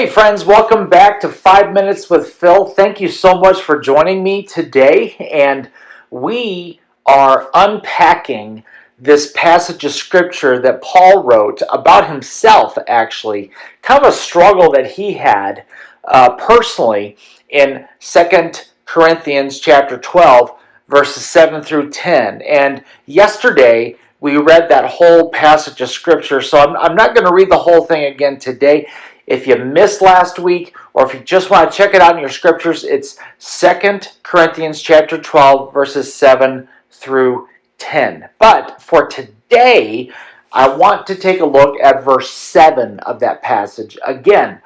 Hey friends, welcome back to 5 Minutes with Phil. Thank you so much for joining me today. And we are unpacking this passage of scripture that Paul wrote about himself, actually. Kind of a struggle that he had personally in 2 Corinthians chapter 12, verses 7 through 10. And yesterday we read that whole passage of scripture, so I'm not going to read the whole thing again today. If you missed last week, or if you just want to check it out in your scriptures, it's 2 Corinthians chapter 12, verses 7 through 10. But for today, I want to take a look at verse 7 of that passage. Again,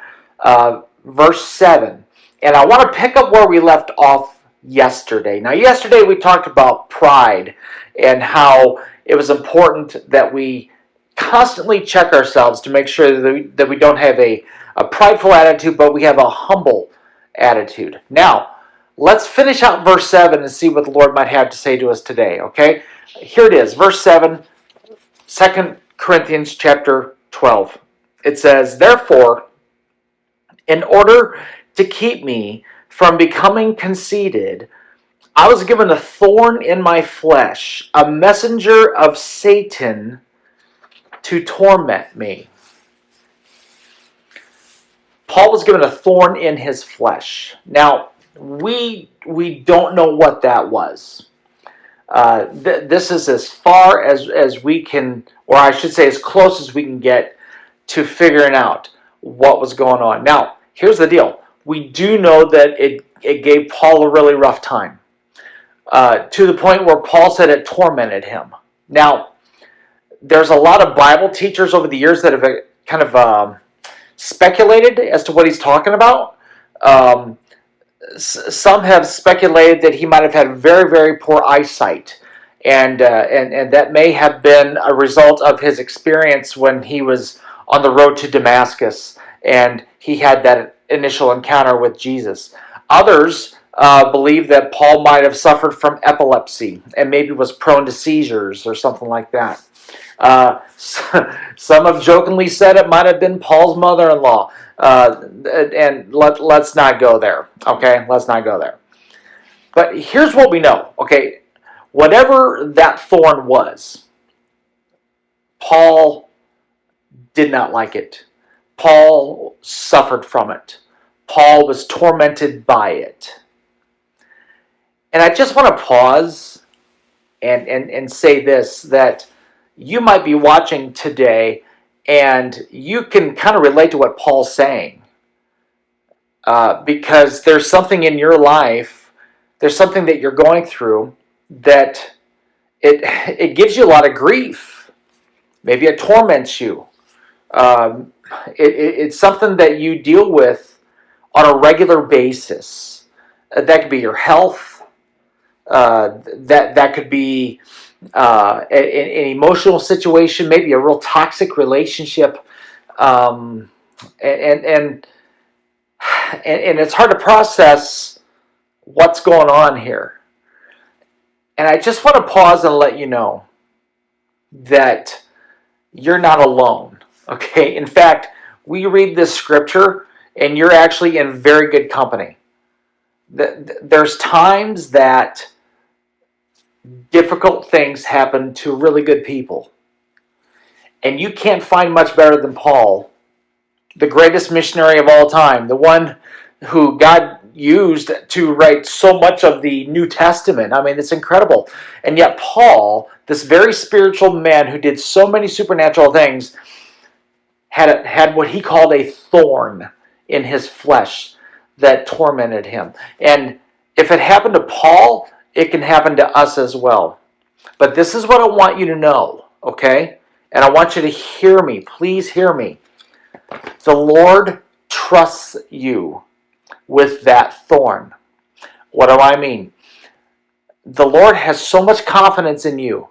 verse 7. And I want to pick up where we left off yesterday. Now, yesterday we talked about pride and how it was important that we constantly check ourselves to make sure that we don't have a prideful attitude, but we have a humble attitude. Now, let's finish out verse 7 and see what the Lord might have to say to us today, okay? Here it is, verse 7, 2 Corinthians chapter 12. It says, "Therefore, in order to keep me from becoming conceited, I was given a thorn in my flesh, a messenger of Satan to torment me." Paul was given a thorn in his flesh. Now, we don't know what that was. This is as far as we can, or I should say as close as we can get to figuring out what was going on. Now, here's the deal. We do know that it gave Paul a really rough time, to the point where Paul said it tormented him. Now, there's a lot of Bible teachers over the years that have kind of speculated as to what he's talking about. Some have speculated that he might have had very, very poor eyesight, and that may have been a result of his experience when he was on the road to Damascus and he had that initial encounter with Jesus. Others believe that Paul might have suffered from epilepsy and maybe was prone to seizures or something like that. Some have jokingly said it might have been Paul's mother-in-law, and let's not go there, okay? Let's not go there. But here's what we know, okay? Whatever that thorn was, Paul did not like it. Paul suffered from it. Paul was tormented by it. And I just want to pause and say this, that you might be watching today and you can kind of relate to what Paul's saying. Because there's something in your life, there's something that you're going through that it gives you a lot of grief. Maybe it torments you. It's something that you deal with on a regular basis. That could be your health. That could be an emotional situation, maybe a real toxic relationship, and it's hard to process what's going on here. And I just want to pause and let you know that you're not alone, okay? In fact, we read this scripture and you're actually in very good company. There's times that difficult things happen to really good people. And you can't find much better than Paul, the greatest missionary of all time, the one who God used to write so much of the New Testament. I mean, it's incredible. And yet Paul, this very spiritual man who did so many supernatural things, had what he called a thorn in his flesh that tormented him. And if it happened to Paul, it can happen to us as well. But this is what I want you to know, okay? And I want you to hear me. Please hear me. The Lord trusts you with that thorn. What do I mean? The Lord has so much confidence in you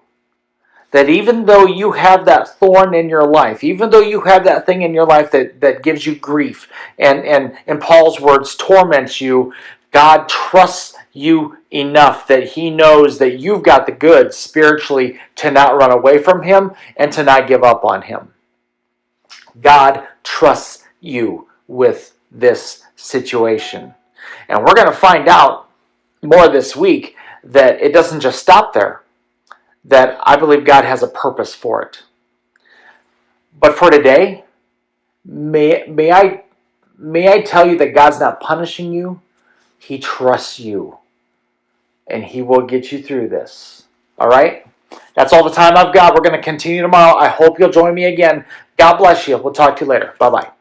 that even though you have that thorn in your life, even though you have that thing in your life that gives you grief and in Paul's words, torments you, God trusts you enough that he knows that you've got the goods spiritually to not run away from him and to not give up on him. God trusts you with this situation. And we're going to find out more this week that it doesn't just stop there, that I believe God has a purpose for it. But for today, may I tell you that God's not punishing you. He trusts you. And He will get you through this. All right? That's all the time I've got. We're going to continue tomorrow. I hope you'll join me again. God bless you. We'll talk to you later. Bye-bye.